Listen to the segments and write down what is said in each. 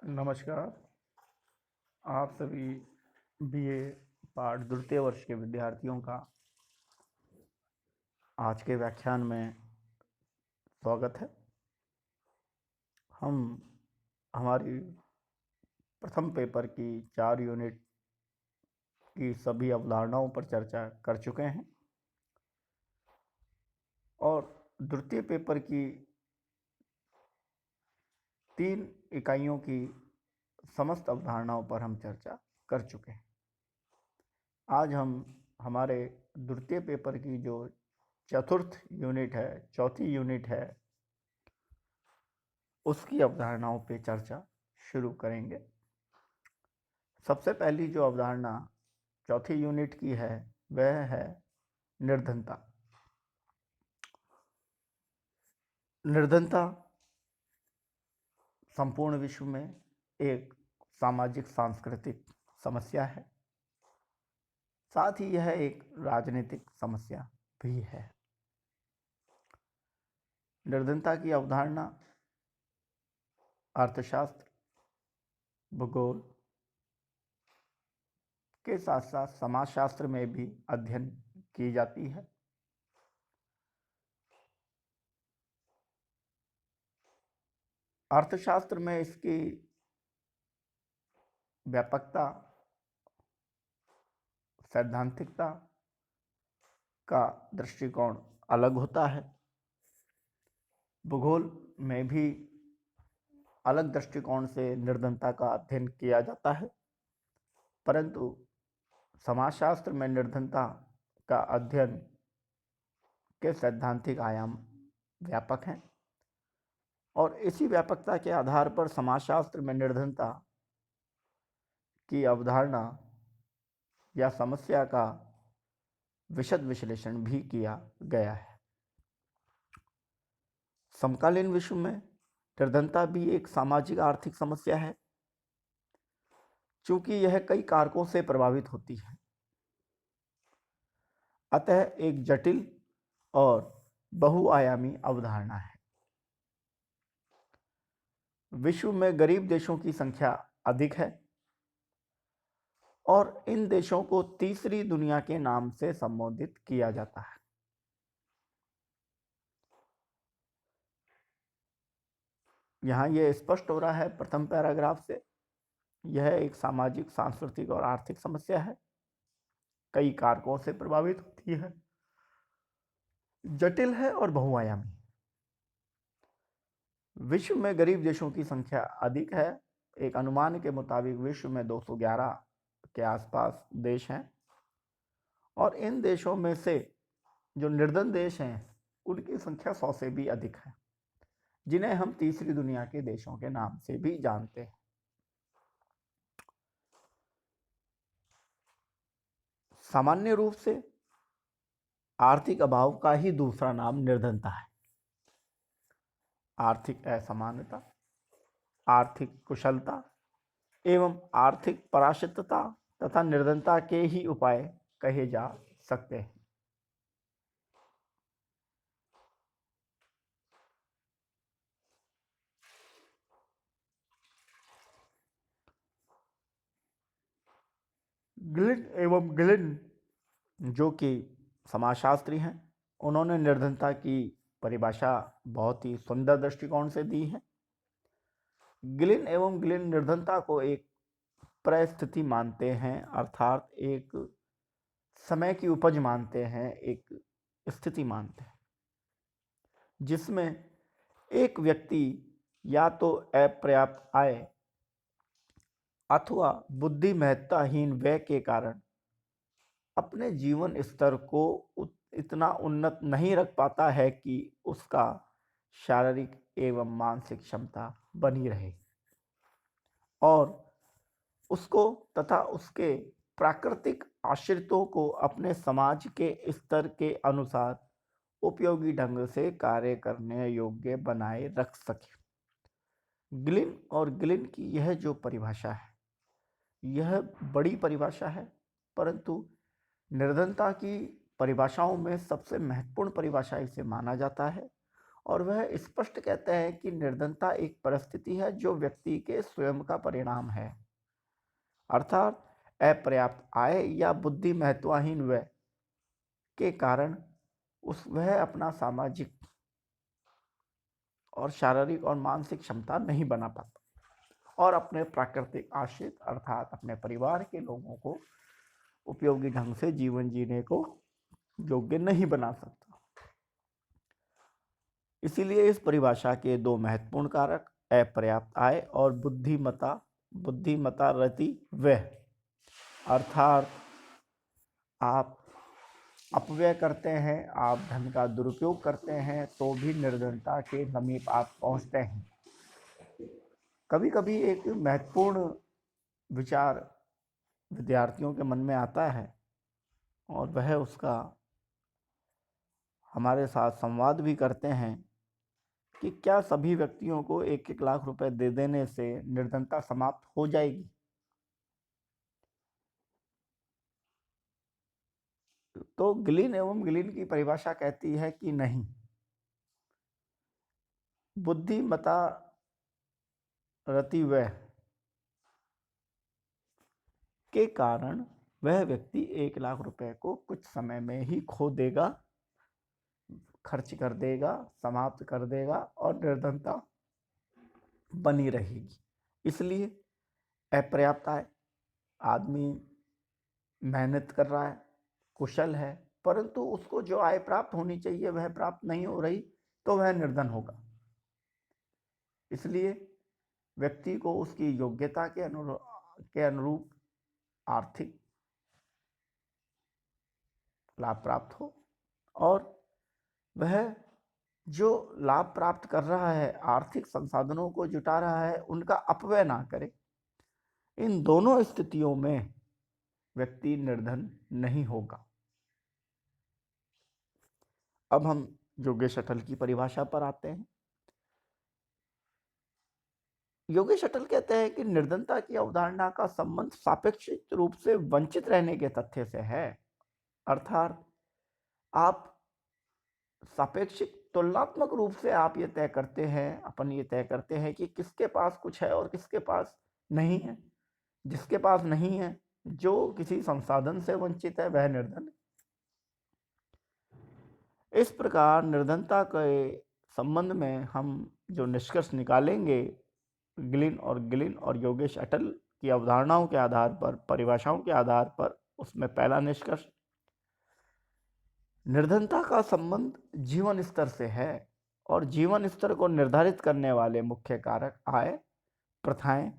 नमस्कार। आप सभी बीए पाठ द्वितीय वर्ष के विद्यार्थियों का आज के व्याख्यान में स्वागत है। हम हमारी प्रथम पेपर की 4 यूनिट की सभी अवधारणाओं पर चर्चा कर चुके हैं और द्वितीय पेपर की 3 इकाइयों की समस्त अवधारणाओं पर हम चर्चा कर चुके हैं। आज हम हमारे द्वितीय पेपर की जो चतुर्थ यूनिट है, चौथी यूनिट है, उसकी अवधारणाओं पे चर्चा शुरू करेंगे। सबसे पहली जो अवधारणा चौथी यूनिट की है वह है निर्धनता। निर्धनता संपूर्ण विश्व में एक सामाजिक सांस्कृतिक समस्या है, साथ ही यह एक राजनीतिक समस्या भी है। निर्धनता की अवधारणा अर्थशास्त्र, भूगोल के साथ साथ समाजशास्त्र में भी अध्ययन की जाती है। अर्थशास्त्र में इसकी व्यापकता, सैद्धांतिकता का दृष्टिकोण अलग होता है। भूगोल में भी अलग दृष्टिकोण से निर्धनता का अध्ययन किया जाता है, परंतु समाजशास्त्र में निर्धनता का अध्ययन के सैद्धांतिक आयाम व्यापक हैं और इसी व्यापकता के आधार पर समाजशास्त्र में निर्धनता की अवधारणा या समस्या का विशद विश्लेषण भी किया गया है। समकालीन विश्व में निर्धनता भी एक सामाजिक आर्थिक समस्या है, चूंकि यह कई कारकों से प्रभावित होती है, अतः एक जटिल और बहुआयामी अवधारणा है। विश्व में गरीब देशों की संख्या अधिक है और इन देशों को तीसरी दुनिया के नाम से संबोधित किया जाता है। यहाँ यह स्पष्ट हो रहा है प्रथम पैराग्राफ से, यह एक सामाजिक, सांस्कृतिक और आर्थिक समस्या है, कई कारकों से प्रभावित होती है, जटिल है और बहुआयामी। विश्व में गरीब देशों की संख्या अधिक है। एक अनुमान के मुताबिक विश्व में 211 के आसपास देश हैं और इन देशों में से जो निर्धन देश हैं उनकी संख्या 100 से भी अधिक है, जिन्हें हम तीसरी दुनिया के देशों के नाम से भी जानते हैं। सामान्य रूप से आर्थिक अभाव का ही दूसरा नाम निर्धनता है। आर्थिक असमानता, आर्थिक कुशलता एवं आर्थिक पराश्रितता तथा निर्धनता के ही उपाय कहे जा सकते हैं। ग्लिन एवं गिलिन, जो कि समाजशास्त्री हैं, उन्होंने निर्धनता की परिभाषा बहुत ही सुंदर दृष्टिकोण से दी है। गिलिन एवं गिलिन निर्धनता को एक परिस्थिति मानते हैं, अर्थात एक समय की उपज मानते हैं, एक स्थिति मानते हैं जिसमें एक व्यक्ति या तो अपर्याप्त आय अथवा बुद्धि महत्ताहीन व्यय के कारण अपने जीवन स्तर को इतना उन्नत नहीं रख पाता है कि उसका शारीरिक एवं मानसिक क्षमता बनी रहे और उसको तथा उसके प्राकृतिक आश्रितों को अपने समाज के स्तर के अनुसार उपयोगी ढंग से कार्य करने योग्य बनाए रख सके। ग्लिन और गिलिन की यह जो परिभाषा है, यह बड़ी परिभाषा है, परंतु निर्धनता की परिभाषाओं में सबसे महत्वपूर्ण परिभाषा इसे माना जाता है और वह स्पष्ट कहते हैं कि निर्धनता एक परिस्थिति है जो व्यक्ति के स्वयं का परिणाम है, अर्थात अपर्याप्त आय या बुद्धि महत्वहीन व्यय के कारण वह अपना सामाजिक और शारीरिक और मानसिक क्षमता नहीं बना पाता और अपने प्राकृतिक आश्रित अर्थात अपने परिवार के लोगों को उपयोगी ढंग से जीवन जीने को योग्य नहीं बना सकता। इसीलिए इस परिभाषा के दो महत्वपूर्ण कारक अपर्याप्त आय और बुद्धिमता रति व्यय, अर्थात आप अपव्यय करते हैं, आप धन का दुरुपयोग करते हैं तो भी निर्धनता के समीप आप पहुंचते हैं। कभी कभी एक महत्वपूर्ण विचार विद्यार्थियों के मन में आता है और वह उसका हमारे साथ संवाद भी करते हैं कि क्या सभी व्यक्तियों को 1-1 लाख रुपए दे देने से निर्धनता समाप्त हो जाएगी? तो गिलिन की परिभाषा कहती है कि नहीं। बुद्धिमता रति व्यय के कारण वह व्यक्ति 1 लाख रुपए को कुछ समय में ही खो देगा, खर्च कर देगा, समाप्त कर देगा और निर्धनता बनी रहेगी। इसलिए अपर्याप्त आय, आदमी मेहनत कर रहा है, कुशल है, परंतु उसको जो आय प्राप्त होनी चाहिए वह प्राप्त नहीं हो रही तो वह निर्धन होगा। इसलिए व्यक्ति को उसकी योग्यता के अनुरूप आर्थिक लाभ प्राप्त हो और वह जो लाभ प्राप्त कर रहा है, आर्थिक संसाधनों को जुटा रहा है, उनका अपव्यय ना करे। इन दोनों स्थितियों में व्यक्ति निर्धन नहीं होगा। अब हम योगेश अटल की परिभाषा पर आते हैं। योगेश अटल कहते हैं कि निर्धनता की अवधारणा का संबंध सापेक्षिक रूप से वंचित रहने के तथ्य से है, अर्थात आप सापेक्षिक तुलनात्मक रूप से आप ये तय करते हैं कि किसके पास कुछ है और किसके पास नहीं है। जिसके पास नहीं है, जो किसी संसाधन से वंचित है, वह निर्धन है। इस प्रकार निर्धनता के संबंध में हम जो निष्कर्ष निकालेंगे गिलिन और योगेश अटल की अवधारणाओं के आधार पर, परिभाषाओं के आधार पर, उसमें पहला निष्कर्ष, निर्धनता का संबंध जीवन स्तर से है और जीवन स्तर को निर्धारित करने वाले मुख्य कारक आय, प्रथाएं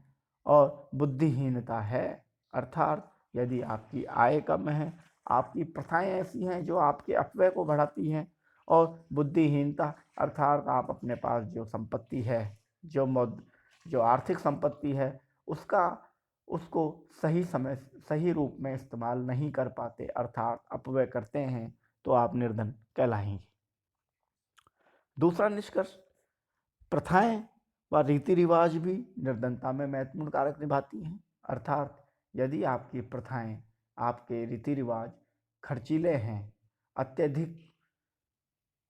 और बुद्धिहीनता है। अर्थात यदि आपकी आय कम है, आपकी प्रथाएं ऐसी हैं जो आपके अपव्यय को बढ़ाती हैं, और बुद्धिहीनता अर्थात आप अपने पास जो संपत्ति है, जो आर्थिक संपत्ति है, उसको सही रूप में इस्तेमाल नहीं कर पाते, अर्थात अपव्यय करते हैं, तो आप निर्धन कहलाएंगे। दूसरा निष्कर्ष, प्रथाएं व रीति रिवाज भी निर्धनता में महत्वपूर्ण कारक निभाती हैं। अर्थात यदि आपकी प्रथाएं, आपके रीति रिवाज खर्चीले हैं, अत्यधिक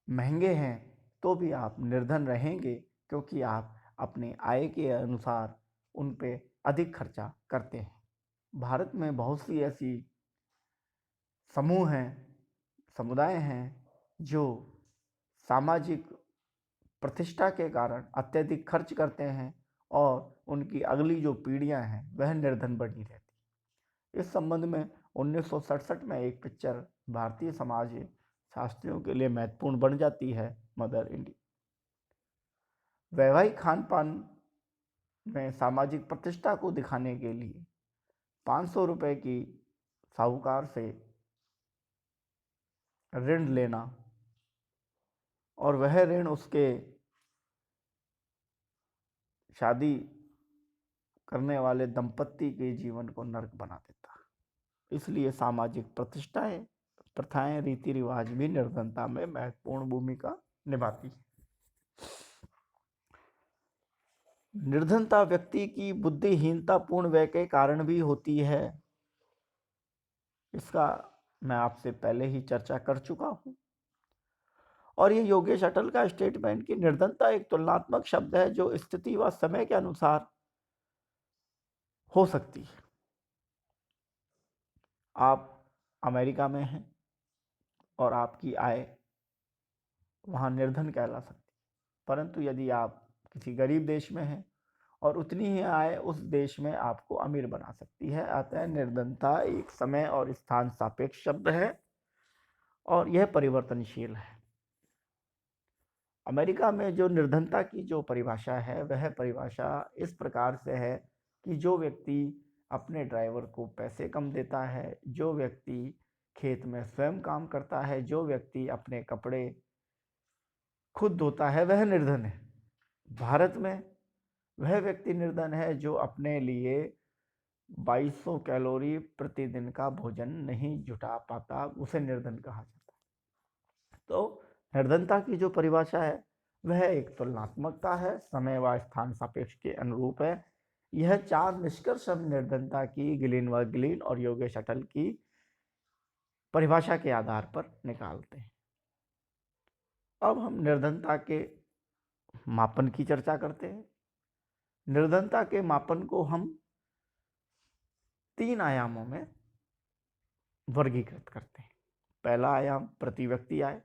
महंगे हैं, तो भी आप निर्धन रहेंगे, क्योंकि आप अपनी आय के अनुसार उन पे अधिक खर्चा करते हैं। भारत में बहुत सी ऐसी समुदाय हैं जो सामाजिक प्रतिष्ठा के कारण अत्यधिक खर्च करते हैं और उनकी अगली जो पीढ़ियां हैं वह निर्धन बनी रहती। इस संबंध में 1967 में एक पिक्चर भारतीय समाज शास्त्रियों के लिए महत्वपूर्ण बन जाती है, मदर इंडिया। वैवाहिक खान पान में सामाजिक प्रतिष्ठा को दिखाने के लिए 500 रुपए की साहूकार से ऋण लेना और वह ऋण उसके शादी करने वाले दंपत्ति के जीवन को नर्क बना देता। इसलिए सामाजिक प्रथाएं, रीति रिवाज भी निर्धनता में महत्वपूर्ण भूमिका निभाती है। निर्धनता व्यक्ति की बुद्धिहीनता पूर्ण व्यय के कारण भी होती है। इसका मैं आपसे पहले ही चर्चा कर चुका हूं। और ये योगेश अटल का स्टेटमेंट कि निर्धनता एक तुलनात्मक शब्द है जो स्थिति व समय के अनुसार हो सकती है। आप अमेरिका में हैं और आपकी आय वहाँ निर्धन कहला सकती है, परंतु यदि आप किसी गरीब देश में हैं और उतनी ही आय उस देश में आपको अमीर बना सकती है। अतः निर्धनता एक समय और स्थान सापेक्ष शब्द है और यह परिवर्तनशील है। अमेरिका में जो निर्धनता की जो परिभाषा है वह परिभाषा इस प्रकार से है कि जो व्यक्ति अपने ड्राइवर को पैसे कम देता है, जो व्यक्ति खेत में स्वयं काम करता है, जो व्यक्ति अपने कपड़े खुद धोता है, वह निर्धन है। भारत में वह व्यक्ति निर्धन है जो अपने लिए 2200 कैलोरी प्रतिदिन का भोजन नहीं जुटा पाता, उसे निर्धन कहा जाता है। तो निर्धनता की जो परिभाषा है वह एक तुलनात्मकता है, समय व स्थान सापेक्ष के अनुरूप है। यह 4 निष्कर्ष हम निर्धनता की गिलिन व गिलिन और योगेश अटल की परिभाषा के आधार पर निकालते हैं। अब हम निर्धनता के मापन की चर्चा करते हैं। निर्धनता के मापन को हम 3 आयामों में वर्गीकृत करते हैं। पहला आयाम प्रति व्यक्ति आय।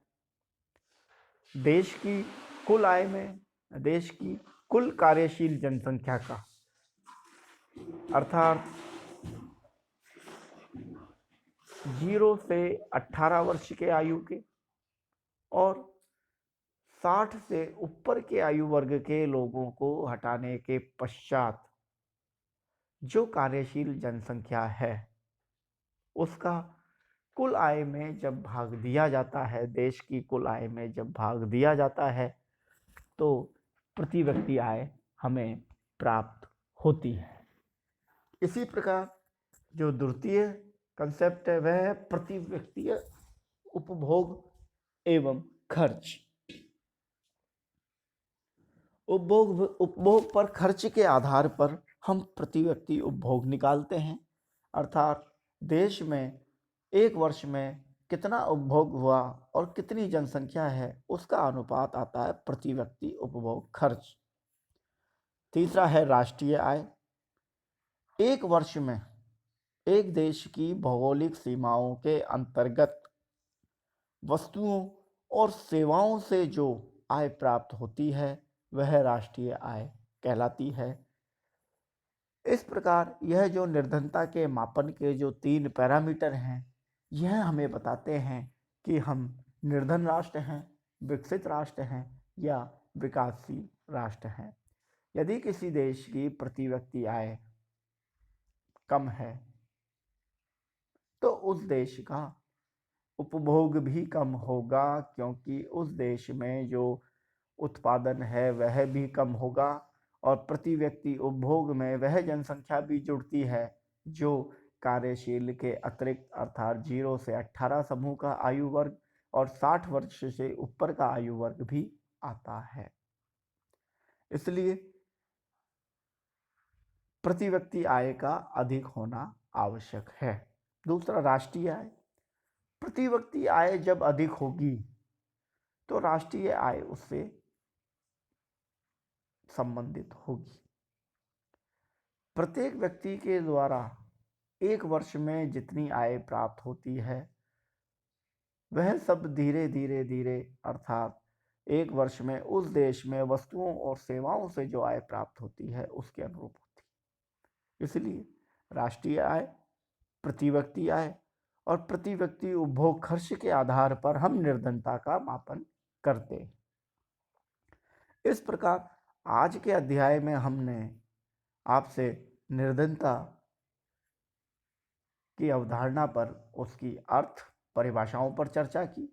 देश की कुल आय में देश की कुल कार्यशील जनसंख्या का अर्थात 0 से 18 वर्ष के आयु के और 60 से ऊपर के आयु वर्ग के लोगों को हटाने के पश्चात जो कार्यशील जनसंख्या है उसका कुल आय में जब भाग दिया जाता है, देश की कुल आय में जब भाग दिया जाता है तो प्रति व्यक्ति आय हमें प्राप्त होती है। इसी प्रकार जो द्वितीय कंसेप्ट है वह है प्रति व्यक्ति उपभोग एवं खर्च। उपभोग पर खर्च के आधार पर हम प्रति व्यक्ति उपभोग निकालते हैं, अर्थात देश में एक वर्ष में कितना उपभोग हुआ और कितनी जनसंख्या है उसका अनुपात आता है प्रति व्यक्ति उपभोग खर्च। तीसरा है राष्ट्रीय आय। एक वर्ष में एक देश की भौगोलिक सीमाओं के अंतर्गत वस्तुओं और सेवाओं से जो आय प्राप्त होती है वह राष्ट्रीय आय कहलाती है। इस प्रकार यह जो निर्धनता के मापन के जो 3 पैरामीटर हैं यह हमें बताते हैं कि हम निर्धन राष्ट्र हैं, विकसित राष्ट्र हैं या विकासशील राष्ट्र हैं। यदि किसी देश की प्रति व्यक्ति आय कम है तो उस देश का उपभोग भी कम होगा, क्योंकि उस देश में जो उत्पादन है वह भी कम होगा और प्रति व्यक्ति उपभोग में वह जनसंख्या भी जुड़ती है जो कार्यशील के अतिरिक्त अर्थात 0 से 18 समूह का आयु वर्ग और 60 वर्ष से ऊपर का आयु वर्ग भी आता है। इसलिए प्रति व्यक्ति आय का अधिक होना आवश्यक है। दूसरा राष्ट्रीय आय। प्रति व्यक्ति आय जब अधिक होगी तो राष्ट्रीय आय उससे संबंधित होगी। प्रत्येक व्यक्ति के द्वारा एक वर्ष में जितनी आय प्राप्त होती है वह सब धीरे धीरे अर्थात एक वर्ष में उस देश में वस्तुओं और सेवाओं से जो आय प्राप्त होती है उसके अनुरूप होती है। इसलिए राष्ट्रीय आय, प्रति व्यक्ति आय और प्रति व्यक्ति उपभोग खर्च के आधार पर हम निर्धनता का मापन करते हैं। इस प्रकार आज के अध्याय में हमने आपसे निर्धनता की अवधारणा पर उसकी अर्थ परिभाषाओं पर चर्चा की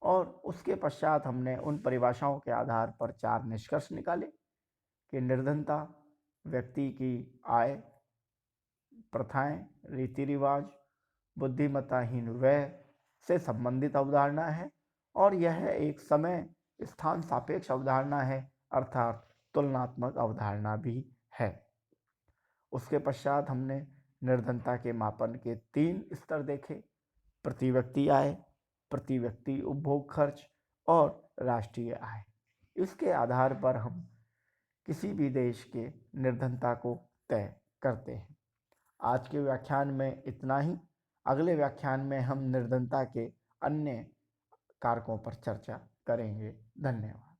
और उसके पश्चात हमने उन परिभाषाओं के आधार पर 4 निष्कर्ष निकाले कि निर्धनता व्यक्ति की आय, प्रथाएं, रीति रिवाज, बुद्धिमत्ताहीन व्यय से संबंधित अवधारणा है और यह एक समय स्थान सापेक्ष अवधारणा है अर्थात तुलनात्मक अवधारणा भी है। उसके पश्चात हमने निर्धनता के मापन के 3 स्तर देखे, प्रति व्यक्ति आय, प्रति व्यक्ति उपभोग खर्च और राष्ट्रीय आय। इसके आधार पर हम किसी भी देश के निर्धनता को तय करते हैं। आज के व्याख्यान में इतना ही। अगले व्याख्यान में हम निर्धनता के अन्य कारकों पर चर्चा करेंगे। धन्यवाद।